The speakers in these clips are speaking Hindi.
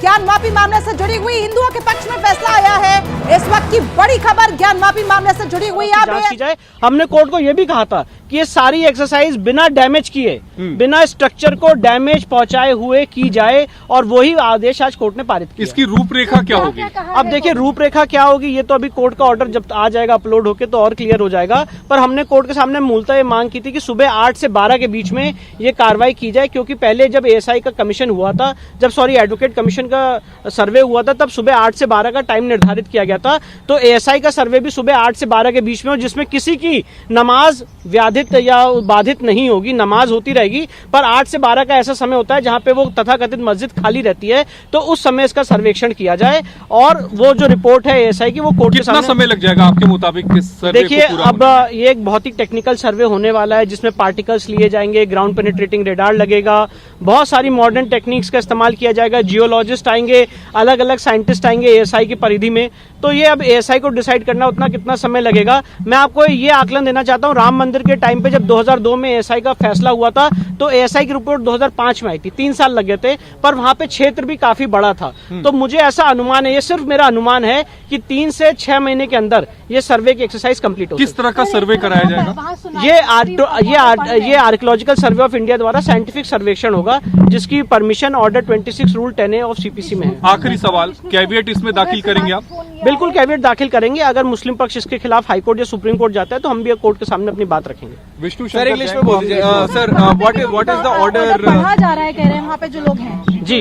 ज्ञानवापी मामले से जुड़ी हुई हिंदुओं के पक्ष में फैसला आया है। इस वक्त की बड़ी खबर ज्ञानवापी मामले से जुड़ी हुई है। हमने कोर्ट को यह भी कहा था कि ये सारी एक्सरसाइज बिना डैमेज किए, बिना स्ट्रक्चर को डैमेज पहुंचाए हुए की जाए, और वही आदेश आज कोर्ट ने पारित किया। इसकी रूपरेखा क्या होगी? अब देखिए रूपरेखा क्या होगी, ये तो अभी कोर्ट का ऑर्डर जब आ जाएगा अपलोड होके तो और क्लियर हो जाएगा। पर हमने कोर्ट के सामने मूलतः ये मांग की थी कि सुबह 8 से 12 के बीच में ये कार्रवाई की जाए, क्योंकि पहले जब एएसआई का कमीशन हुआ था, एडवोकेट कमीशन का सर्वे हुआ था, तब सुबह 8 से 12 का टाइम निर्धारित किया गया था। तो एएसआई का सर्वे भी सुबह 8 से 12 के बीच में हो, जिसमें किसी की नमाज व्याधित या बाधित नहीं होगी, नमाज होती रहेगी। पर 8 से 12 का ऐसा समय होता है जहां पे वो तथाकथित मस्जिद खाली रहती है, तो उस समय इसका सर्वेक्षण किया जाए और वो जो रिपोर्ट है एएसआई की वो कोर्ट के सामने। कितना समय लग जाएगा आपके मुताबिक? देखिए अब ये एक बहुत ही टेक्निकल सर्वे होने वाला है, जिसमें पार्टिकल्स लिए जाएंगे, ग्राउंड पेनिट्रेटिंग रेडार लगेगा, बहुत सारी मॉडर्न टेक्निक्स का इस्तेमाल किया जाएगा, जियोलॉजिस्ट आएंगे, अलग अलग साइंटिस्ट आएंगे एएसआई की परिधि में। तो ये अब एएसआई को डिसाइड करना उतना कितना समय लगेगा। मैं आपको ये आकलन देना चाहता हूँ, राम मंदिर के टाइम पे जब 2002 में एएसआई का फैसला हुआ था, तो एएसआई की रिपोर्ट 2005 में आई थी, 3 साल लग गए थे, पर वहां पे क्षेत्र भी काफी बड़ा था। तो मुझे ऐसा अनुमान है, ये सिर्फ मेरा अनुमान है कि 3 से 6 महीने के अंदर ये सर्वे की एक्सरसाइज कंप्लीट होगी। किस तरह का सर्वे कराया जाएगा? ये आर्कियोलॉजिकल सर्वे ऑफ इंडिया द्वारा साइंटिफिक सर्वेक्षण होगा, जिसकी permission order 26 rule 10A of CPC में है। आखिरी सवाल, कैविएट इसमें दाखिल करेंगे आप? बिल्कुल कैविएट दाखिल करेंगे। अगर मुस्लिम पक्ष इसके खिलाफ हाईकोर्ट या सुप्रीम कोर्ट जाता है तो हम भी कोर्ट के सामने अपनी बात रखेंगे। विष्णु सर इंग्लिश में बोल दीजिए। Sir what is the order? पढ़ा जा रहा है, कह रहे हैं वहाँ पे जो लोग हैं जी।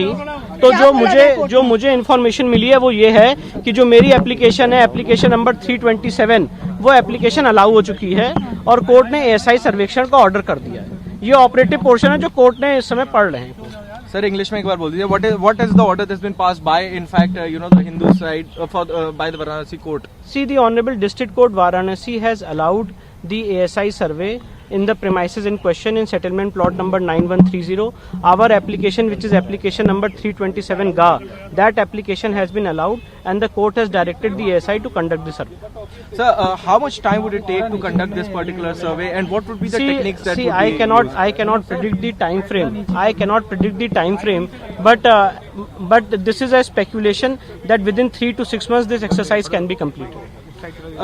तो जो मुझे इन्फॉर्मेशन मिली है वो ये है कि जो मेरी एप्लीकेशन है, एप्लीकेशन नंबर 327, वो एप्लीकेशन अलाउ हो चुकी है और कोर्ट ने एएसआई सर्वेक्षण का ऑर्डर कर दिया है। ये ऑपरेटिव पोर्शन है जो कोर्ट ने इस समय पढ़ रहे हैं। सर इंग्लिश में एक बार बोल दीजिए। what is the order that's been passed by, in fact, the Hindu side by the Varanasi court? See, the Honorable District Court Varanasi has allowed the ASI survey in the premises in question in settlement plot number 9130. Our application, which is application number 327 GA, that application has been allowed and the court has directed the ASI to conduct the survey. Sir, how much time would it take to conduct this particular survey, and what would be the techniques that would be used? I cannot predict the time frame. I cannot predict the time frame, but this is a speculation that within 3 to 6 months this exercise can be completed.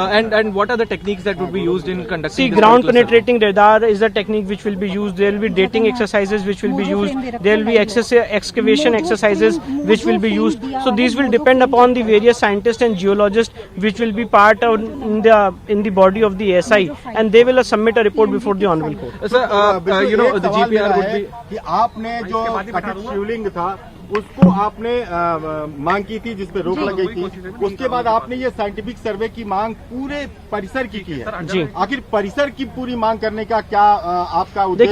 And what are the techniques that would be used in conducting? See, ground penetrating radar is a technique which will be used. There will be dating exercises which will be used. There will be excavation exercises which will be used. So these will depend upon the various scientists and geologists which will be part of in the body of the ASI, and they will submit a report before the honorable court. Sir, the GPR would be कि आपने जो कथित शिवलिंग था उसको आपने मांग की थी, जिसपे रोक लगी थी। उसके बाद आपने ये साइंटिफिक सर्वे की मांग पूरे परिसर की है जी। आखिर परिसर की पूरी मांग करने का क्या आपका उद्देश्य?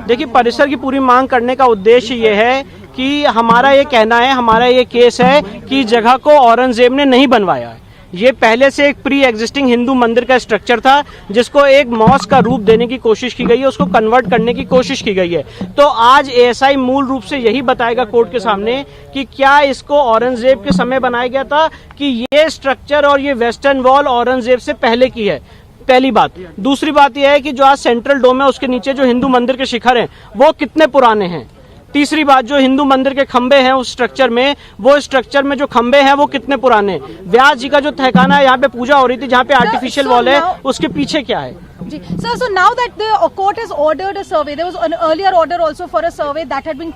देखिए परिसर की पूरी मांग करने का उद्देश्य ये है कि हमारा ये कहना है, हमारा ये केस है कि जगह को औरंगजेब ने नहीं बनवाया है। ये पहले से एक प्री एग्जिस्टिंग हिंदू मंदिर का स्ट्रक्चर था, जिसको एक मॉस्क का रूप देने की कोशिश की गई है, उसको कन्वर्ट करने की कोशिश की गई है। तो आज एएसआई मूल रूप से यही बताएगा कोर्ट के सामने कि क्या इसको औरंगजेब के समय बनाया गया था कि ये स्ट्रक्चर और ये वेस्टर्न वॉल औरंगजेब से पहले की है। पहली बात। दूसरी बात यह है कि जो आज सेंट्रल डोम है उसके नीचे जो हिंदू मंदिर के शिखर हैं वो कितने पुराने हैं। तीसरी बात, जो हिंदू मंदिर के खंबे हैं उस स्ट्रक्चर में, वो स्ट्रक्चर में जो खंबे हैं वो कितने पुराने। व्यास जी का जो तहखाना है, यहाँ पे पूजा हो रही थी, जहाँ पे आर्टिफिशियल वॉल है, उसके पीछे क्या है? Sir, so now that the court has ordered a survey, there was an earlier order also for a survey that had been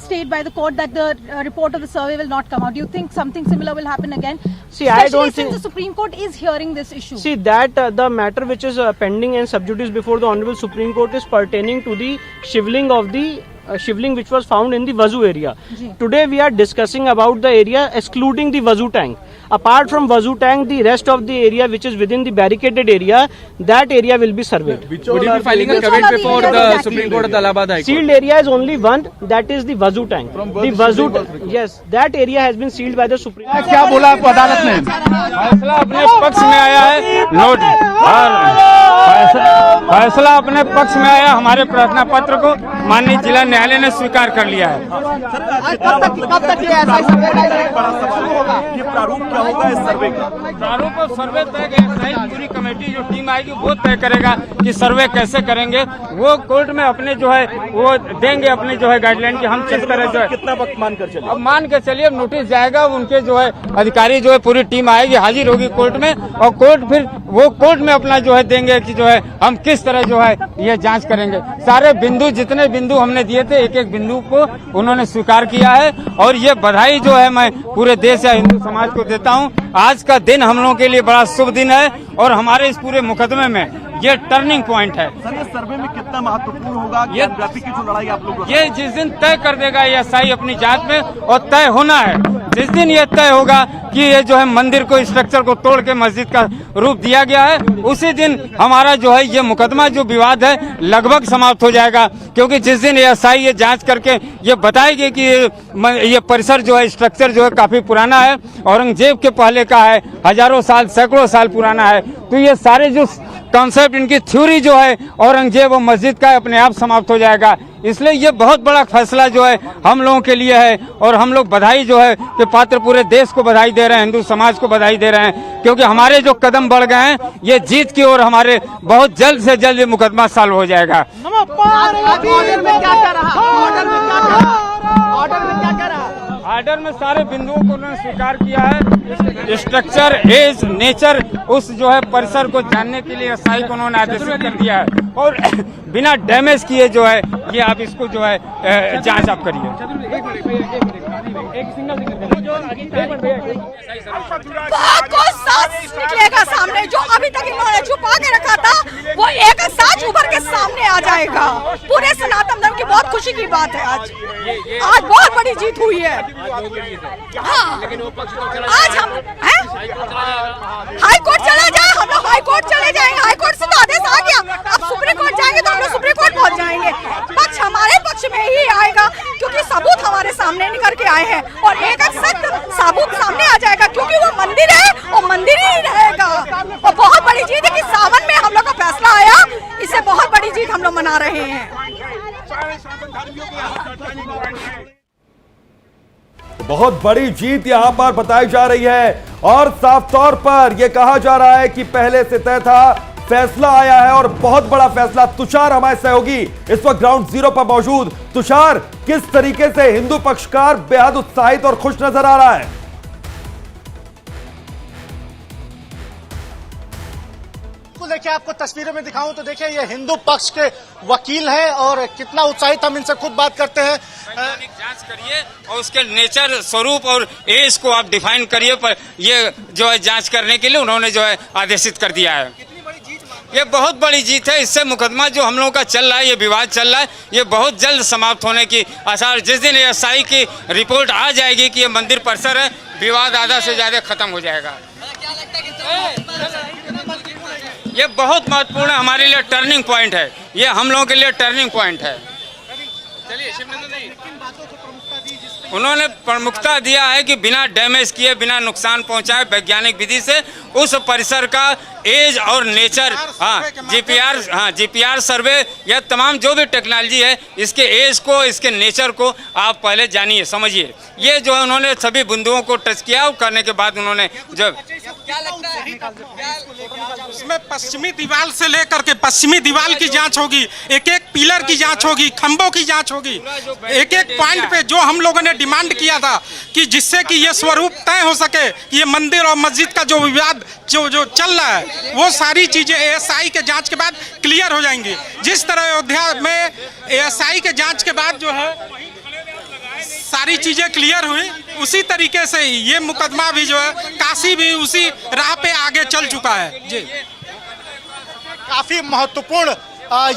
stayed by the court that the report of the survey will not come out. Do you think something similar will happen again? See, I don't think the Supreme Court is hearing this issue. See that the matter which is pending and sub judice before the Honorable Supreme Court is pertaining to the shivling of the shivling which was found in the Vazu area. Today we are discussing about the area excluding the Vazu tank. Apart from Vazu tank, the rest of the area which is within the barricaded area, that area will be surveyed. Would you be filing a caveat before the Supreme Court of the Allahabad High Court? Sealed area is only one, that is the Vazu tank. The Vazu, yes, that area has been sealed by the Supreme Court. क्या बोला आपको अदालत ने? फैसला अपने पक्ष में आया है। फैसला अपने पक्ष में आया। हमारे प्रार्थना पत्र को माननीय जिला न्यायालय ने स्वीकार कर लिया है। कब तक ये ऐसा ये प्रारूप क्या होगा इस सर्वे का? प्रारूप और सर्वे तय करेगा, पूरी कमेटी जो टीम आएगी वो तय करेगा कि सर्वे कैसे करेंगे। वो कोर्ट में अपने जो है वो देंगे अपने जो है गाइडलाइन की हम किस तरह जो है। कितना वक्त मान कर चलिए? अब मान के चलिए नोटिस जाएगा, उनके जो है अधिकारी जो है पूरी टीम आएगी, हाजिर होगी कोर्ट में, और कोर्ट फिर वो कोर्ट में अपना जो है देंगे कि जो है हम किस तरह जो है ये जांच करेंगे। सारे बिंदु जितने बिंदु हमने दिए थे एक एक बिंदु को उन्होंने स्वीकार किया है। और ये बधाई जो है मैं पूरे देश या हिंदू समाज को देता हूँ। आज का दिन हम लोगों के लिए बड़ा शुभ दिन है और हमारे इस पूरे मुकदमे में ये टर्निंग पॉइंट है। सर, ये सर्वे में कितना महत्वपूर्ण होगा? ये ज्ञानव्यापी की जो लड़ाई आप लोग ये जिस दिन तय कर देगा एएसआई अपनी जांच में, और तय होना है जिस दिन ये तय होगा कि ये जो है मंदिर को स्ट्रक्चर को तोड़ के मस्जिद का रूप दिया गया है, उसी दिन हमारा जो है ये मुकदमा जो विवाद है लगभग समाप्त हो जाएगा। क्योंकि जिस दिन एएसआई ये जांच करके ये बताएगी कि ये परिसर जो है स्ट्रक्चर जो है काफी पुराना है, औरंगजेब के पहले का है, हजारों साल सैकड़ों साल पुराना है, तो ये सारे जो कॉन्सेप्ट इनकी थ्योरी जो है औरंगजेब और मस्जिद का अपने आप समाप्त हो जाएगा। इसलिए ये बहुत बड़ा फैसला जो है हम लोगों के लिए है और हम लोग बधाई जो है कि पात्र पूरे देश को बधाई दे रहे हैं, हिंदू समाज को बधाई दे रहे हैं, क्योंकि हमारे जो कदम बढ़ गए हैं ये जीत की ओर हमारे बहुत जल्द से जल्द ये मुकदमा सॉल्व हो जाएगा। ऑर्डर में क्या क्या रहा? ऑर्डर में क्या क्या रहा? ऑर्डर में क्या क्या रहा? ऑर्डर में सारे बिंदुओं को उन्होंने स्वीकार किया है। स्ट्रक्चर, एज, नेचर, उस जो है परिसर को जानने के लिए एएसआई को उन्होंने आदेशित कर दिया है और बिना डैमेज किए जो है ये आप इसको जो है जांच आप करिए। बहुत साथ निकलेगा सामने, जो अभी तक इन्होंने छुपा के रखा था वो एक साथ उभर के सामने आ जाएगा। पूरे सनातन धर्म की बहुत खुशी की बात है। आज बहुत बड़ी जीत हुई है। हाँ, आज हम हाई कोर्ट चला जाए, हम लोग हाई कोर्ट चले जाएंगे। हाई कोर्ट से तो आदेश आ गया, अब सुप्रीम कोर्ट जाएंगे तो हम लोग सुप्रीम कोर्ट पहुंच जाएंगे। पक्ष हमारे पक्ष में ही आएगा क्योंकि सबूत हमारे सामने निकल के आए हैं और एक सख्त सबूत सामने आ जाएगा, क्योंकि वो मंदिर है और मंदिर ही रहेगा। और बहुत बड़ी जीत है कि सावन में हम लोग का फैसला आया, इससे बहुत बड़ी जीत हम लोग मना रहे हैं। बहुत बड़ी जीत यहां पर बताई जा रही है और साफ तौर पर यह कहा जा रहा है कि पहले से तय था, फैसला आया है और बहुत बड़ा फैसला। तुषार हमारे सहयोगी इस वक्त ग्राउंड जीरो पर मौजूद। तुषार, किस तरीके से हिंदू पक्षकार बेहद उत्साहित और खुश नजर आ रहा है? देखिए, आपको तस्वीरों में दिखाऊं तो देखिए ये हिंदू पक्ष के वकील हैं और कितना उत्साहित, हम इनसे खुद बात करते हैं। जांच करिए और उसके नेचर, स्वरूप और एज को आप डिफाइन करिए, पर ये जो है जांच करने के लिए उन्होंने जो है आदेशित कर दिया है। ये बहुत बड़ी जीत है। इससे मुकदमा जो हम लोगों का चल रहा है, ये विवाद चल रहा है, ये बहुत जल्द समाप्त होने की आसार। जिस दिन एएसआई की रिपोर्ट आ जाएगी कि ये मंदिर परिसर है, विवाद आधा से ज्यादा खत्म हो जाएगा। ये बहुत महत्वपूर्ण है, हमारे लिए टर्निंग पॉइंट है, ये हम लोगों के लिए टर्निंग पॉइंट है। उन्होंने प्रमुखता दिया है कि बिना डैमेज किए, बिना नुकसान पहुंचाए, वैज्ञानिक विधि से उस परिसर का एज और नेचर, जीपीआर सर्वे, यह तमाम जो भी टेक्नोलॉजी है, इसके एज को, इसके नेचर को आप पहले जानिए, समझिए। ये जो है उन्होंने सभी बिंदुओं को टच किया और करने के बाद उन्होंने जो इसमें पश्चिमी दीवार से लेकर के पश्चिमी दीवार की जांच होगी, एक एक पिलर की जांच होगी, खंभों की जांच होगी, एक एक पॉइंट पे जो हम लोगों ने डिमांड किया था कि जिससे कि ये स्वरूप तय हो सके कि ये मंदिर और मस्जिद का जो विवाद जो चल रहा है, वो सारी चीजें एएसआई के जांच के बाद क्लियर हो जाएंगी। जिस तरह अयोध्या में एएसआई के जांच के बाद जो है सारी चीजें क्लियर हुई, उसी तरीके से ये मुकदमा भी जो है काशी भी उसी राह पे आगे चल चुका है। जी, काफी महत्वपूर्ण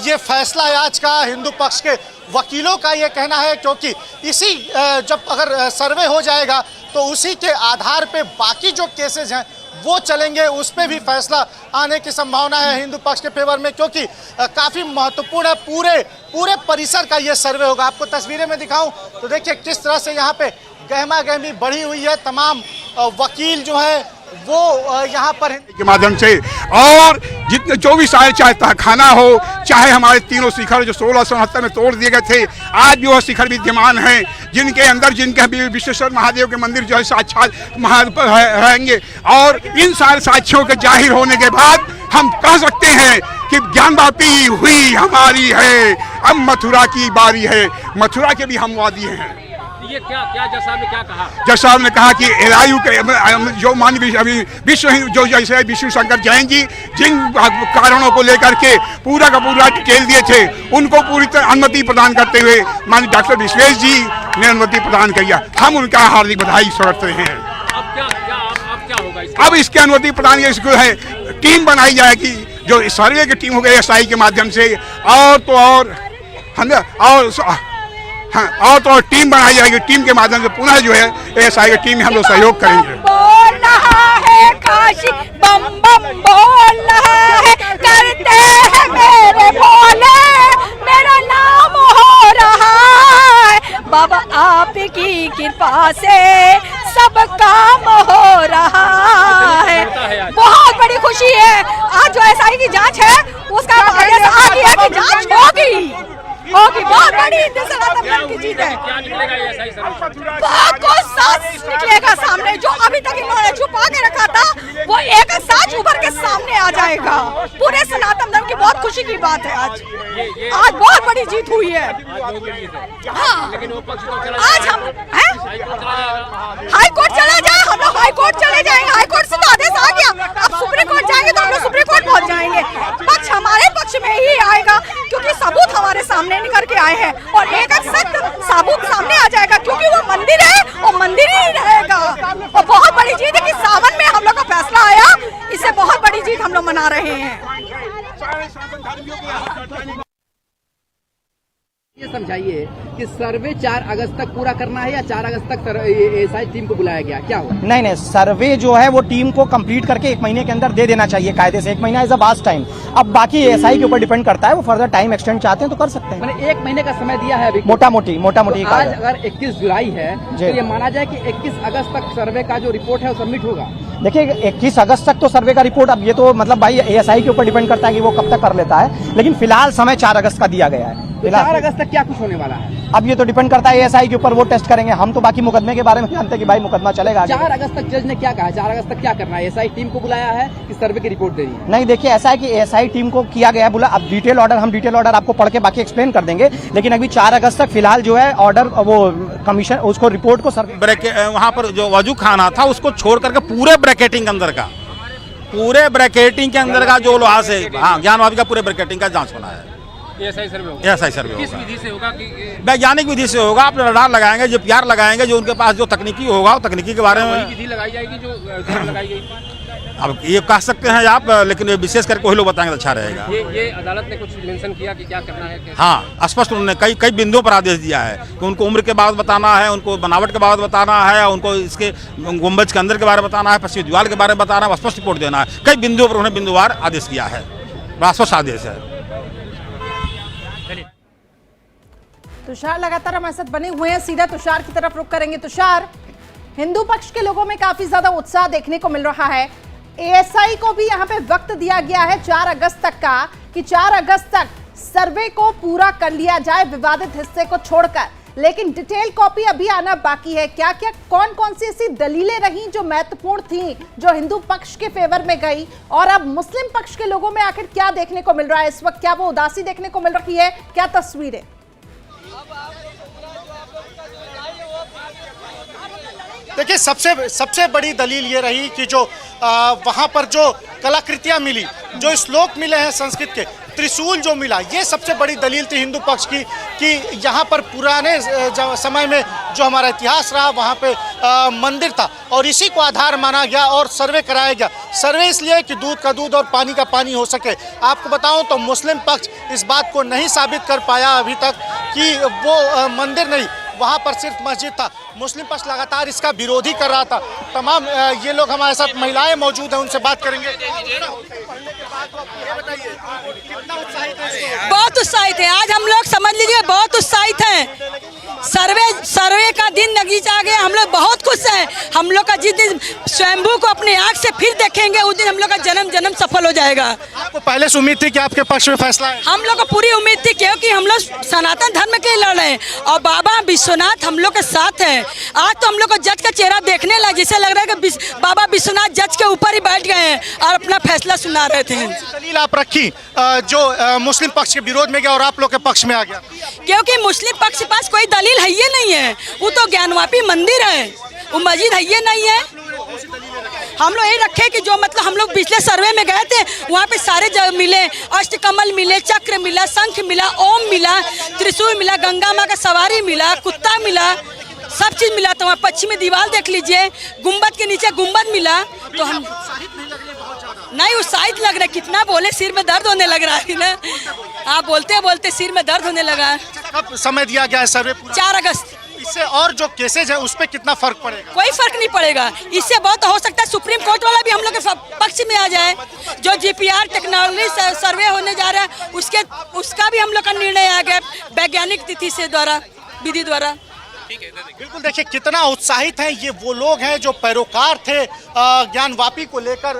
ये फैसला है आज का। हिंदू पक्ष के वकीलों का ये कहना है क्योंकि इसी जब अगर सर्वे हो जाएगा तो उसी के आधार पे बाकी जो केसेज हैं वो चलेंगे, उस पे भी फैसला आने की संभावना है हिंदू पक्ष के फेवर में, क्योंकि काफ़ी महत्वपूर्ण है। पूरे परिसर का ये सर्वे होगा। आपको तस्वीरें में दिखाऊं तो देखिए किस तरह से यहाँ पे गहमा गहमी बढ़ी हुई है। तमाम वकील जो है वो यहाँ पर के माध्यम से, और जितने जो भी चाहे खाना हो, चाहे हमारे तीनों शिखर जो 1669 में तोड़ दिए गए थे, आज भी वह शिखर विद्यमान हैं, जिनके अंदर जिनके विश्वेश्वर महादेव के मंदिर जो है साक्षात रहेंगे। और इन सारे साक्ष्यों के जाहिर होने के बाद हम कह सकते हैं कि ज्ञानवापी हुई हमारी है, अब मथुरा की बारी है। मथुरा के भी हम वादी हैं। ये क्या जज साहब ने क्या कहा? जज साहब ने कहा कि एलआईयू के जो माननीय विश्व जो जैसे विष्णु शंकर जैन जी जिन कारणों को लेकर के पूरा का पूरा डिटेल दिए थे, उनको पूरी तरह अनुमति प्रदान करते हुए माननीय डॉक्टर विश्वेश जी ने अनुमति प्रदान किया। हम उनका हार्दिक बधाई करते हैं। अब क्या होगा? अब इसकी अनुमति प्रदान इसको है, टीम बनाई जाएगी, जो सर्वे की टीम हो गई एसआई के माध्यम से, और तो टीम बनाई जाएगी। टीम के माध्यम से पुनः जो है एसआई की टीम में हम लोग सहयोग करेंगे। बोल रहा है काशी बम बम बोल रहा है, करते हैं मेरे भोले, मेरा नाम हो रहा है। बाबा आपकी कृपा से सब काम हो रहा है। बहुत बड़ी खुशी है। आज जो एसआई की जांच है उसका आदेश आ गया कि जांच होगी। बहुत बड़ी की जीत है। बहुत कुछ सच निकलेगा सामने। जो अभी तक इन्होंने छुपा के रखा था वो एक सच उभर के सामने आ जाएगा। पूरे सनातन धर्म की बहुत खुशी की बात है। आज बहुत बड़ी जीत हुई है। हाँ, आज हम हाई कोर्ट चला जाए, हम लोग हाई कोर्ट चले जाएंगे। हाई कोर्ट से तो आदेश आ गया, अब सुप्रीम कोर्ट जाएंगे तो हम लोग सुप्रीम कोर्ट पहुंच जाएंगे। पक्ष हमारे पक्ष में ही आएगा क्योंकि सबूत हमारे सामने निकल के आए हैं, और एक सख्त सबूत सामने आ जाएगा क्योंकि वो मंदिर है, वो मंदिर ही रहेगा। और बहुत बड़ी जीत है कि सावन में हम लोग का फैसला आया, इससे बहुत बड़ी जीत हम लोग मना रहे हैं। ये समझाइए कि सर्वे 4 अगस्त तक पूरा करना है या 4 अगस्त तक एसआई टीम को बुलाया गया, क्या हुआ? नहीं, सर्वे जो है वो टीम को कंप्लीट करके 1 महीने के अंदर दे देना चाहिए कायदे से। 1 महीना इज अ बास्ट टाइम। अब बाकी एसआई के ऊपर डिपेंड करता है, वो फर्दर टाइम एक्सटेंड चाहते हैं तो कर सकते हैं। मैंने 1 महीने का समय दिया है अभी मोटा मोटी तो आज अगर 21 जुलाई है तो ये माना जाए कि 21 अगस्त तक सर्वे का जो रिपोर्ट है वो सबमिट होगा। देखिए 21 अगस्त तक तो सर्वे का रिपोर्ट, अब ये तो मतलब भाई एएसआई के ऊपर डिपेंड करता है कि वो कब तक कर लेता है, लेकिन फिलहाल समय 4 अगस्त का दिया गया है। 4 अगस्त तक क्या कुछ होने वाला है? अब ये तो डिपेंड करता है एएसआई के ऊपर, वो टेस्ट करेंगे। हम तो बाकी मुकदमे के बारे में जानते हैं कि भाई मुकदमा चलेगा। 4 अगस्त तक जज ने क्या कहा? 4 अगस्त तक क्या करना है? एएसआई टीम को बुलाया है कि सर्वे की रिपोर्ट देनी है? नहीं, देखिए ऐसा है कि एएसआई टीम को किया गया है बोला। अब हम डिटेल ऑर्डर आपको पढ़ के बाकी एक्सप्लेन कर देंगे, लेकिन अभी 4 अगस्त तक फिलहाल जो है ऑर्डर वो कमीशन उसको रिपोर्ट को वहाँ पर जो वजू खाना था उसको छोड़ करके पूरे ब्रैकेटिंग के अंदर का जो लोहा से ज्ञानवापी का पूरे ब्रैकेटिंग का जांच होना है। एसआई सर्वे किस विधि से होगा? वैज्ञानिक विधि से होगा। आप रडार लगाएंगे, जो पीआर लगाएंगे, जो उनके पास जो तकनीकी होगा वो तकनीकी के बारे में विधि लगाई जाएगी जो लगाई गई। अब ये कह सकते हैं आप, लेकिन विशेष करके वही लोग बताएंगे तो अच्छा रहेगा। ये अदालत ने कुछ मेंशन किया कि क्या करना है? हाँ, स्पष्ट उन्होंने कई बिंदुओं पर आदेश दिया है कि उनको उम्र के बाबत बताना है, उनको बनावट के बाबत बताना है, उनको इसके गुंबज के अंदर के बारे में बताना है, पश्चिमी दीवार के बारे में बताना है, स्पष्ट रिपोर्ट देना है। कई बिंदुओं पर उन्होंने बिंदुवार आदेश किया है, बड़ा स्पष्ट आदेश है। तुषार लगातार हमारे साथ बने हुए हैं, सीधा तुषार की तरफ रुख करेंगे। तुषार, हिंदू पक्ष के लोगों में काफी ज्यादा उत्साह देखने को मिल रहा है। एएसआई को भी यहाँ पे वक्त दिया गया है 4 अगस्त तक का कि 4 अगस्त तक सर्वे को पूरा कर लिया जाए विवादित हिस्से को छोड़कर, लेकिन डिटेल कॉपी अभी आना बाकी है। क्या क्या कौन कौन सी ऐसी दलीलें रही जो महत्वपूर्ण थी, जो हिंदू पक्ष के फेवर में गई, और अब मुस्लिम पक्ष के लोगों में आखिर क्या देखने को मिल रहा है इस वक्त? क्या वो उदासी देखने को मिल रही है? क्या तस्वीरें? देखिए सबसे बड़ी दलील ये रही कि जो वहाँ पर जो कलाकृतियाँ मिली, जो श्लोक मिले हैं संस्कृत के, त्रिशूल जो मिला, ये सबसे बड़ी दलील थी हिंदू पक्ष की कि यहाँ पर पुराने समय में जो हमारा इतिहास रहा वहाँ पे मंदिर था और इसी को आधार माना गया और सर्वे कराया गया। सर्वे इसलिए कि दूध का दूध और पानी का पानी हो सके। आपको बताऊं तो मुस्लिम पक्ष इस बात को नहीं साबित कर पाया अभी तक कि वो मंदिर नहीं, वहाँ पर सिर्फ मस्जिद था। मुस्लिम पक्ष लगातार इसका विरोधी कर रहा था। तमाम ये लोग हमारे साथ महिलाएं मौजूद हैं, उनसे बात करेंगे। बहुत उत्साहित है आज हम लोग, समझ लीजिए बहुत उत्साहित हैं। सर्वे का दिन नजदीक आ गया। हम लोग बहुत खुश हैं। हम लोग का जिस दिन स्वयंभू को अपने आंख से फिर देखेंगे उस दिन हम लोग का जन्म सफल हो जाएगा। आपको पहले से उम्मीद थी कि आपके पक्ष में फैसला है? हम लोग को पूरी उम्मीद थी क्योंकि हम लोग सनातन धर्म के लिए लड़ रहे हैं और बाबा विश्वनाथ हम लोग के साथ हैं। आज तो हम लोग को जज का चेहरा देखने लगा, जिसे लग रहा है कि बाबा विश्वनाथ जज के ऊपर ही बैठ गए हैं और अपना फैसला सुना रहे थे। दलील आप रखी जो मुस्लिम पक्ष के विरोध में गया और आप लोग के पक्ष में आ गया? क्योंकि मुस्लिम पक्ष के पास कोई दलील है ये नहीं है, वो तो ज्ञानवापी मंदिर है, वो मस्जिद है ये नहीं है। हम लोग ये रखे कि जो मतलब हम लोग पिछले सर्वे में गए थे वहाँ पे सारे मिले, अष्टकमल मिले, चक्र मिला, शंख मिला, ओम मिला, त्रिशूल मिला, गंगा माँ का सवारी मिला, कुत्ता मिला, सब चीज मिला। तो वहाँ पश्चिमी दीवार देख लीजिए, गुम्बद के नीचे गुम्बद मिला। तो हम नहीं उत्साहित लग रहा है, कितना बोले सिर में दर्द होने लग रहा है ना। आप बोलते बोलते सिर में दर्द होने लगा। कब समय दिया गया है सर्वे? 4 अगस्त। इससे और जो केसेज है उस पर कितना फर्क पड़ेगा? कोई फर्क नहीं पड़ेगा। इससे बहुत हो सकता है सुप्रीम कोर्ट वाला भी हम लोग के पक्ष में आ जाए। जो GPR टेक्नोलॉजी सर्वे होने जा रहा है उसका भी हम लोग का निर्णय आ गया वैज्ञानिक तिथि से द्वारा, विधि द्वारा। बिल्कुल देखिए कितना उत्साहित हैं ये वो लोग हैं जो पैरोकार थे ज्ञानवापी को लेकर।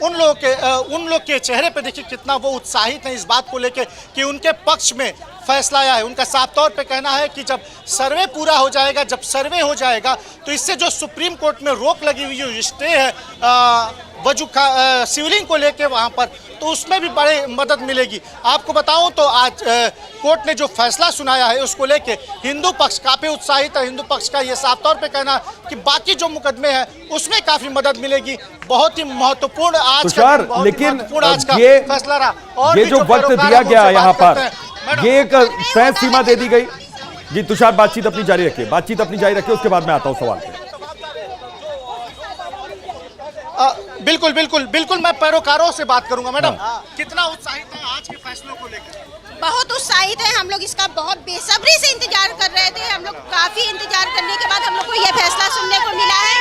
उन लोग के चेहरे पे देखिए कितना वो उत्साहित हैं इस बात को लेकर कि उनके पक्ष में फैसला आया है। उनका साफ तौर पे कहना है कि जब सर्वे पूरा हो जाएगा, जब सर्वे हो जाएगा तो इससे जो सुप्रीम कोर्ट में रोक लगी हुई जो स्टे है सिविलिंग को लेके वहाँ पर, तो उसमें भी बड़े मदद मिलेगी। आपको बताऊं तो आज कोर्ट ने जो फैसला सुनाया है उसको लेके हिंदू पक्ष काफ़ी उत्साहित है। हिंदू पक्ष का ये साफ तौर पे कहना है कि बाकी जो मुकदमे हैं उसमें काफ़ी मदद मिलेगी। बहुत ही महत्वपूर्ण आज का ये फैसला रहा। और ये जो वक्त दिया गया यहाँ पर, ये एक तय सीमा दे दी गई। जी तुषार, बातचीत अपनी जारी रखिए, उसके बाद मैं आता हूँ सवाल पे। बिल्कुल मैं पैरोकारों से बात करूंगा। मैडम कितना उत्साहित है आज के फैसलों को लेकर? बहुत उत्साहित है। हम लोग इसका बहुत बेसब्री से इंतजार कर रहे थे। हम लोग काफी इंतजार करने के बाद हम लोग को यह फैसला सुनने को मिला है।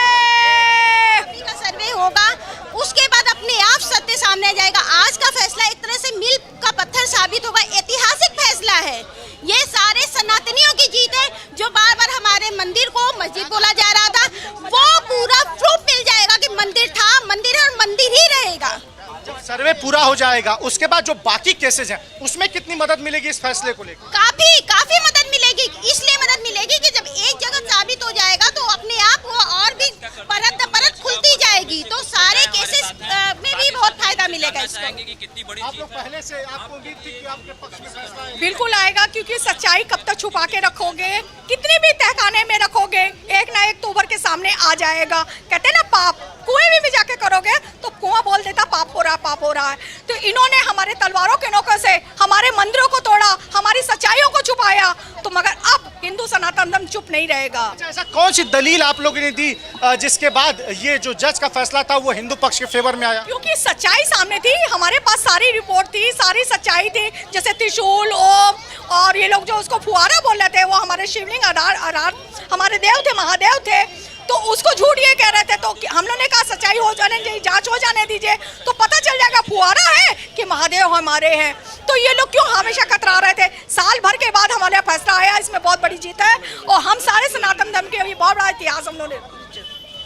अभी का सर्वे होगा उसके बाद अपने आप सत्य सामने आ जाएगा। आज का फैसला एक तरह से मील का पत्थर साबित होगा। ऐतिहासिक फैसला है ये। सारे सनातनियों की जीत है। जो बार बार हमारे मंदिर को मस्जिद बोला जा रहा था वो पूरा प्रूफ मिल जाएगा कि मंदिर था, मंदिर है और मंदिर ही रहेगा। जब सर्वे पूरा हो जाएगा उसके बाद जो बाकी केसेज हैं उसमें कितनी मदद मिलेगी इस फैसले को लेकर? काफी मदद मिलेगी। इसलिए मदद मिलेगी कि जब एक जगह साबित हो जाएगा तो अपने आप वो और भी परत खुलती जाएगी। तो सारे केसेस में भी बहुत फायदा मिलेगा इसको। आप लोग पहले से आपको उम्मीद थी कि आपके पक्ष में फैसला आएगा? बिल्कुल आएगा, क्योंकि सच्चाई कब तक छुपा के रखोगे, कितनी भी तहखाने में रखोगे, एक ना एक तो उभर के सामने आ जाएगा। कहते हैं ना पाप कुएं में भी जाके करोगे तो कुआं बोल देता पाप हो रहा है। तो इन्होंने हमारे तलवारों के नोकों से हमारे मंदिरों को तोड़ा, हमारी सच्चाइयों को छुपाया। तो मगर अब हिंदू सनातन धर्म चुप नहीं रहेगा। ऐसा कौन सी दलील आप लोगों ने दी जिसके बाद ये जो जज का फैसला था वो हिंदू पक्ष के फेवर में आया? क्योंकि सच्चाई सामने थी, हमारे पास सारी रिपोर्ट थी, सारी सच्चाई थी। जैसे त्रिशूल, ओम और ये लोग जो उसको फुहारा बोल रहे थे वो हमारे शिवलिंग आधार हमारे देव थे, महादेव थे। तो उसको झूठ ये कह रहे थे। तो हम लोगों ने कहा सच्चाई हो जाने दीजिए, जांच हो जाने दीजिए तो पता चल जाएगा फुहारा है कि महादेव हमारे हैं। तो ये लोग क्यों हमेशा कतरा रहे थे? साल भर के बाद हमारे फैसला आया, इसमें बहुत बड़ी जीत है और हम सारे सनातन धर्म के बहुत बड़ा इतिहास हम लोगों ने।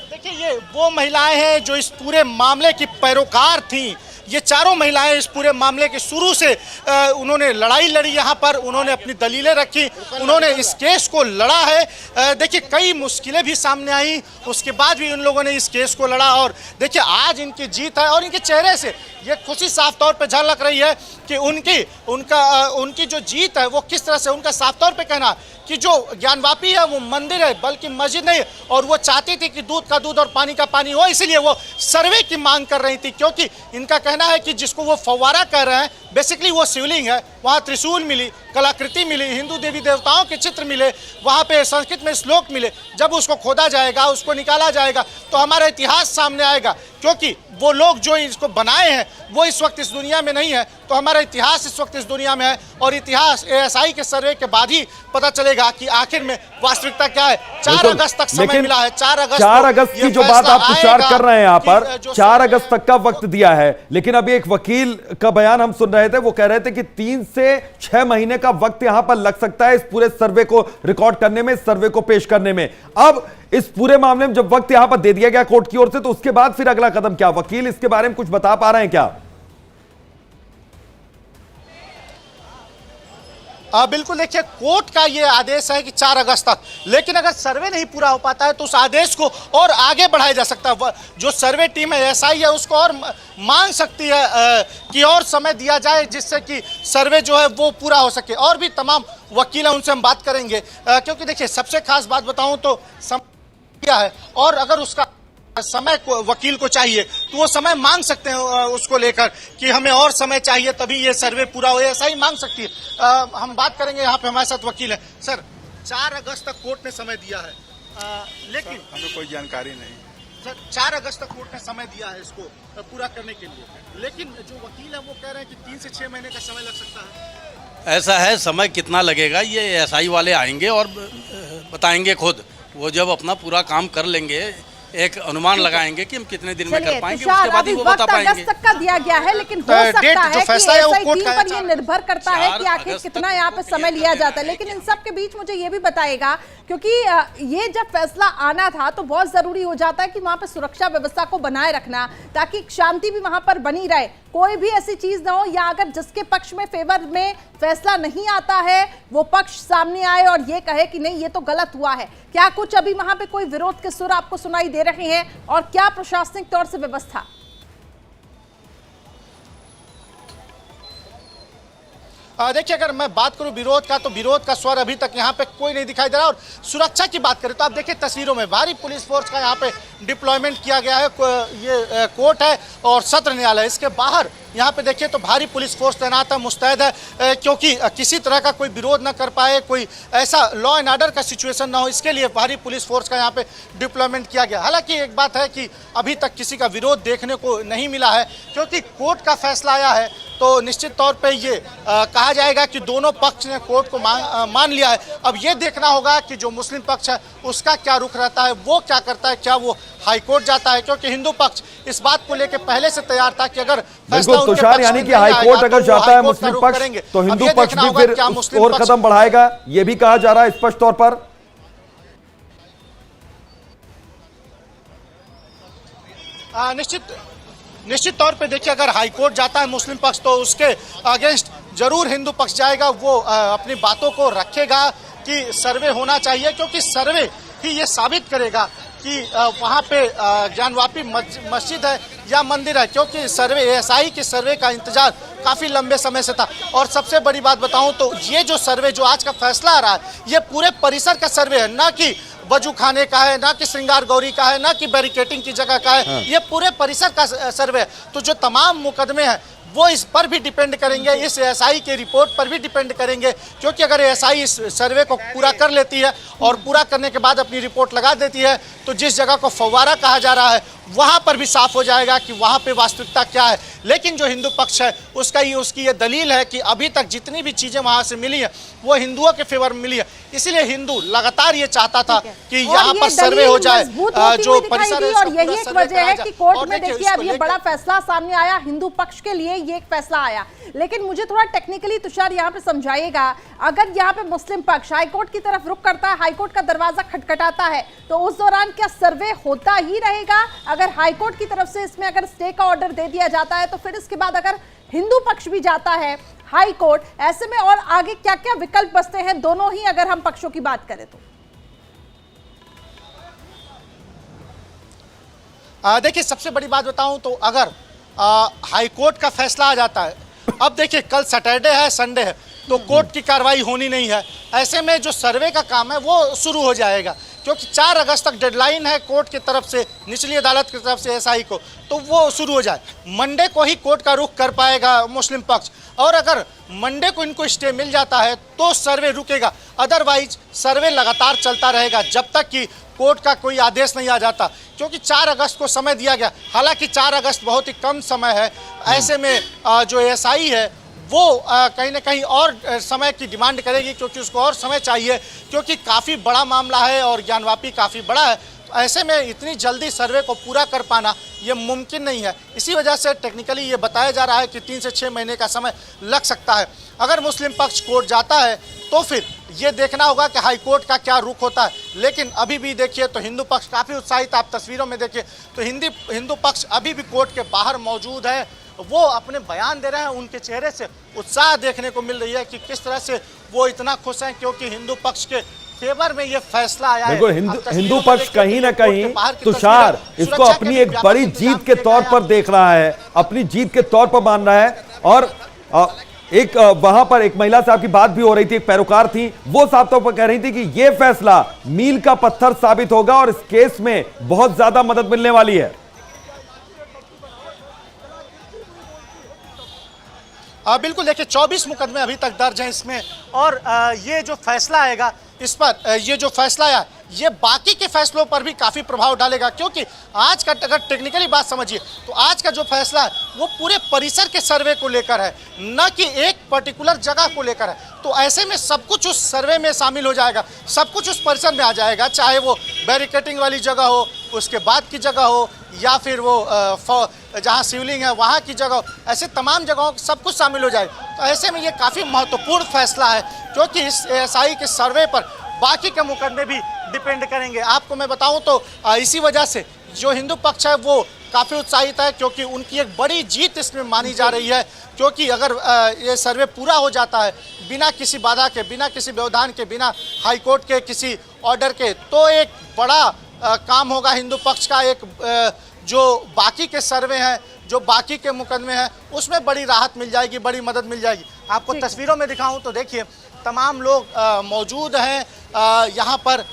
देखिए ये वो महिलाएं हैं जो इस पूरे मामले की पैरोकार थीं। ये चारों महिलाएं इस पूरे मामले के शुरू से उन्होंने लड़ाई लड़ी, यहाँ पर उन्होंने अपनी दलीलें रखी, उन्होंने इस केस को लड़ा है। देखिए कई मुश्किलें भी सामने आई, उसके बाद भी उन लोगों ने इस केस को लड़ा और देखिए आज इनकी जीत है। और इनके चेहरे से ये खुशी साफ तौर पे झलक रही है कि उनकी जो जीत है वो किस तरह से, उनका साफ तौर पे कहना कि जो ज्ञानवापी है वो मंदिर है बल्कि मस्जिद नहीं। और वो चाहती थी कि दूध का दूध और पानी का पानी हो, इसलिए वो सर्वे की मांग कर रही थी। क्योंकि इनका कहना है कि जिसको वो फव्वारा कह रहे हैं बेसिकली वो शिवलिंग है। वहाँ त्रिशूल मिली, कलाकृति मिली, हिंदू देवी देवताओं के चित्र मिले, वहाँ पे संस्कृत में श्लोक मिले। जब उसको खोदा जाएगा, उसको निकाला जाएगा तो हमारा इतिहास सामने आएगा। क्योंकि वो लोग जो इसको बनाए हैं वो इस वक्त इस दुनिया में नहीं है, तो हमारा इतिहास इस वक्त इस दुनिया में है और इतिहास ASI के सर्वे के बाद ही पता चलेगा कि आखिर में वास्तविकता क्या है। 4 अगस्त तक समय मिला है। 4 अगस्त की जो बात आप तुषार कर रहे हैं यहाँ पर 4 अगस्त तक का वक्त दिया है, लेकिन अभी एक वकील का बयान हम सुन रहे थे, वो कह रहे थे कि 3 से 6 महीने का वक्त यहां पर लग सकता है इस पूरे सर्वे को रिकॉर्ड करने में, इस सर्वे को पेश करने में। अब इस पूरे मामले में जब वक्त यहां पर दे दिया गया कोर्ट की ओर से, तो उसके बाद फिर अगला कदम क्या? वकील इसके बारे में कुछ बता पा रहे हैं क्या? बिल्कुल, देखिए कोर्ट का ये आदेश है कि 4 अगस्त तक, लेकिन अगर सर्वे नहीं पूरा हो पाता है तो उस आदेश को और आगे बढ़ाया जा सकता है। जो सर्वे टीम है ASI है उसको और मांग सकती है कि और समय दिया जाए जिससे कि सर्वे जो है वो पूरा हो सके। और भी तमाम वकील हैं, उनसे हम बात करेंगे, क्योंकि देखिए सबसे खास बात बताऊं तो समय क्या है और अगर उसका समय को वकील को चाहिए तो वो समय मांग सकते हैं उसको लेकर कि हमें और समय चाहिए तभी ये सर्वे पूरा हो, ऐसा ही मांग सकती है। हम बात करेंगे, यहाँ पे हमारे साथ वकील है। सर, 4 अगस्त तक कोर्ट ने समय दिया है, लेकिन हमें कोई जानकारी नहीं। सर, 4 अगस्त तक कोर्ट ने समय दिया है इसको पूरा करने के लिए, लेकिन जो वकील है वो कह रहे हैं कि 3 से 6 महीने का समय लग सकता है। ऐसा है, समय कितना लगेगा ये ASI वाले आएंगे और बताएंगे खुद। वो जब अपना पूरा काम कर लेंगे, एक अनुमान लगाएंगे कि हम कितने दिन में कर पाएंगे, उसके बाद ही वो बता पाएंगे। अगस्त तक का दिया गया है, लेकिन हो सकता है कि ASI टीम पर ये निर्भर करता है कि आखिर कितना यहाँ पे समय लिया जाता है। लेकिन इन सब के बीच मुझे ये भी बताएगा, क्योंकि ये जब फैसला आना था तो बहुत जरूरी हो जाता है कि वहाँ पे सुरक्षा व्यवस्था को बनाए रखना, ताकि शांति भी वहाँ पर बनी रहे, कोई भी ऐसी चीज ना हो, या अगर जिसके पक्ष में फेवर में फैसला नहीं आता है वो पक्ष सामने आए और ये कहे कि नहीं ये तो गलत हुआ है। क्या कुछ अभी वहां पे कोई विरोध के सुर आपको सुनाई दे रहे हैं और क्या प्रशासनिक तौर से व्यवस्था? देखिए, अगर मैं बात करूं विरोध का, तो विरोध का स्वर अभी तक यहां पे कोई नहीं दिखाई दे रहा। और सुरक्षा की बात करें तो आप देखिए तस्वीरों में भारी पुलिस फोर्स का यहां पे डिप्लॉयमेंट किया गया है। ये कोर्ट है और सत्र न्यायालय, इसके बाहर यहाँ पे देखिए तो भारी पुलिस फोर्स तैनात है, मुस्तैद है, क्योंकि किसी तरह का कोई विरोध न कर पाए, कोई ऐसा लॉ एंड ऑर्डर का सिचुएशन ना हो, इसके लिए भारी पुलिस फोर्स का यहाँ पे डिप्लॉयमेंट किया गया। हालांकि एक बात है कि अभी तक किसी का विरोध देखने को नहीं मिला है, क्योंकि कोर्ट का फैसला आया है तो निश्चित तौर पे ये कहा जाएगा कि दोनों पक्ष ने कोर्ट को मान लिया है। अब ये देखना होगा कि जो मुस्लिम पक्ष है उसका क्या रुख रहता है, वो क्या करता है, क्या वो हाई कोर्ट जाता है, क्योंकि हिंदू पक्ष इस बात को लेकर पहले से तैयार था कि अगर फैसला उनके तुषार, यानी कि हाई कोर्ट अगर जाता है मुस्लिम पक्ष तो हिंदू पक्ष भी फिर और कदम बढ़ाएगा, ये भी कहा जा रहा है स्पष्ट तौर पर। निश्चित तौर पे देखिए, अगर हाई कोर्ट जाता है मुस्लिम पक्ष तो उसके अगेंस्ट जरूर हिंदू पक्ष जाएगा। वो अपनी बातों को रखेगा कि सर्वे होना चाहिए, क्योंकि सर्वे ही ये साबित करेगा कि वहाँ पे ज्ञानवापी मस्जिद है या मंदिर है, क्योंकि सर्वे ASI के सर्वे का इंतजार काफी लंबे समय से था। और सबसे बड़ी बात बताऊं तो ये जो सर्वे जो आज का फैसला आ रहा है, ये पूरे परिसर का सर्वे है, ना कि वजू खाने का है, ना कि श्रृंगार गौरी का है, ना कि बैरिकेटिंग की जगह का है। ये पूरे परिसर का सर्वे है। तो जो तमाम मुकदमे हैं वो इस पर भी डिपेंड करेंगे, इस ASI के रिपोर्ट पर भी डिपेंड करेंगे, क्योंकि अगर ASI इस सर्वे को पूरा कर लेती है और पूरा करने के बाद अपनी रिपोर्ट लगा देती है तो जिस जगह को फव्वारा कहा जा रहा है वहां पर भी साफ हो जाएगा कि वहां पे वास्तविकता क्या है। लेकिन जो हिंदू पक्ष है उसकी ये दलील है कि अभी तक जितनी भी चीजें वहां से मिली है वो हिंदुओं के फेवर में मिली है, इसलिए हिंदू लगातार ये चाहता था कि यहाँ पर सर्वे हो जाए, जो परिसर है। और यही एक वजह है कि कोर्ट में देखिए अब ये बड़ा फैसला सामने आया, हिंदू पक्ष के लिए ये एक फैसला आया। लेकिन मुझे थोड़ा टेक्निकली तुषार यहाँ पे समझाइएगा, अगर यहाँ पे मुस्लिम पक्ष हाईकोर्ट की तरफ रुख करता है, हाईकोर्ट का दरवाजा खटखटाता है, तो उस दौरान क्या सर्वे होता ही रहेगा? अगर हाईकोर्ट की तरफ से इसमें अगर स्टे का ऑर्डर दे दिया जाता है तो फिर इसके बाद अगर हिंदू पक्ष भी जाता है हाई कोर्ट, ऐसे में और आगे क्या क्या विकल्प बचते हैं दोनों ही अगर हम पक्षों की बात करें तो? देखिए, सबसे बड़ी बात बताऊं तो अगर हाई कोर्ट का फैसला आ जाता है, अब देखिए कल सैटरडे है, संडे है, तो कोर्ट की कार्रवाई होनी नहीं है। ऐसे में जो सर्वे का काम है वो शुरू हो जाएगा, क्योंकि 4 अगस्त तक डेडलाइन है कोर्ट की तरफ से, निचली अदालत की तरफ से ASI को, तो वो शुरू हो जाए। मंडे को ही कोर्ट का रुख कर पाएगा मुस्लिम पक्ष, और अगर मंडे को इनको स्टे मिल जाता है तो सर्वे रुकेगा। अदरवाइज सर्वे लगातार चलता रहेगा जब तक कि कोर्ट का कोई आदेश नहीं आ जाता, क्योंकि 4 अगस्त को समय दिया गया। हालांकि 4 अगस्त बहुत ही कम समय है, ऐसे में जो एएसआई है वो कहीं ना कहीं और समय की डिमांड करेगी, क्योंकि उसको और समय चाहिए, क्योंकि काफ़ी बड़ा मामला है और ज्ञानवापी काफ़ी बड़ा है। तो ऐसे में इतनी जल्दी सर्वे को पूरा कर पाना ये मुमकिन नहीं है। इसी वजह से टेक्निकली ये बताया जा रहा है कि 3 से 6 महीने का समय लग सकता है। अगर मुस्लिम पक्ष कोर्ट जाता है तो फिर ये देखना होगा कि हाई कोर्ट का क्या रुख होता है। लेकिन अभी भी देखिए तो हिंदू पक्ष काफ़ी उत्साहित, आप तस्वीरों में देखिए तो हिंदू पक्ष अभी भी कोर्ट के बाहर मौजूद है, वो अपने बयान दे रहे हैं। उनके चेहरे से उत्साह देखने को मिल रही है कि किस तरह से वो इतना खुश हैं, क्योंकि हिंदू पक्ष के फेवर में ये फैसला आया है। हिंदू पक्ष कहीं ना कहीं तुषार इसको अपनी एक बड़ी जीत के तौर पर देख रहा है, अपनी जीत के तौर पर मान रहा है। और एक वहां पर एक महिला साहब की बात भी हो रही थी, एक पैरोकार थी, वो साफ तौर पर कह रही थी कि यह फैसला मील का पत्थर साबित होगा और इस केस में बहुत ज्यादा मदद मिलने वाली है। बिल्कुल, देखिए 24 मुकदमे अभी तक दर्ज हैं इसमें, और ये जो फैसला आएगा इस पर, ये जो फैसला आया ये बाकी के फैसलों पर भी काफ़ी प्रभाव डालेगा। क्योंकि आज का अगर टेक्निकली बात समझिए तो आज का जो फैसला है वो पूरे परिसर के सर्वे को लेकर है, न कि एक पर्टिकुलर जगह को लेकर है। तो ऐसे में सब कुछ उस सर्वे में शामिल हो जाएगा, सब कुछ उस परिसर में आ जाएगा, चाहे वो बैरिकेटिंग वाली जगह हो, उसके बाद की जगह हो, या फिर वो जहाँ शिवलिंग है वहाँ की जगह, ऐसे तमाम जगहों सब कुछ शामिल हो जाएगा। तो ऐसे में ये काफ़ी महत्वपूर्ण फैसला है, क्योंकि इस एएसआई के सर्वे पर बाकी के मुकदमे भी डिपेंड करेंगे। आपको मैं बताऊं तो इसी वजह से जो हिंदू पक्ष है वो काफ़ी उत्साहित है, क्योंकि उनकी एक बड़ी जीत इसमें मानी जा रही है। क्योंकि अगर ये सर्वे पूरा हो जाता है बिना किसी बाधा के, बिना किसी व्यवधान के, बिना हाई कोर्ट के किसी ऑर्डर के, तो एक बड़ा काम होगा हिंदू पक्ष का। एक जो बाकी के सर्वे हैं, जो बाकी के मुकदमे हैं, उसमें बड़ी राहत मिल जाएगी, बड़ी मदद मिल जाएगी। आपको तस्वीरों में दिखाऊं तो देखिए तमाम लोग मौजूद हैं यहाँ पर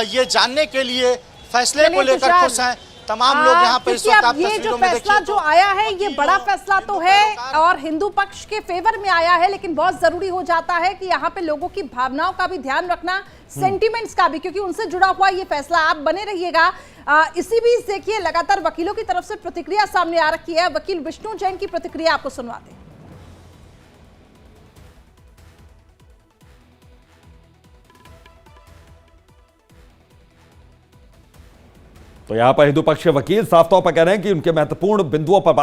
ये जानने के लिए, फैसले को लेकर खुश हैं तमाम लोग यहाँ पर इस वक्त। ये जो फैसला जो आया है ये बड़ा फैसला तो है और हिंदू पक्ष के फेवर में आया है, लेकिन बहुत जरूरी हो जाता है कि यहाँ पे लोगों की भावनाओं का भी ध्यान रखना, सेंटिमेंट्स का भी, क्योंकि उनसे जुड़ा हुआ ये फैसला। आप बने रहिएगा। इसी बीच देखिए लगातार वकीलों की तरफ से प्रतिक्रिया सामने आ रखी है। वकील विष्णु जैन की प्रतिक्रिया आपको सुनवाते हैं। तो यहां पर हिंदू पक्ष के वकील साफ तौर पर कह रहे हैं कि उनके महत्वपूर्ण बिंदुओं पर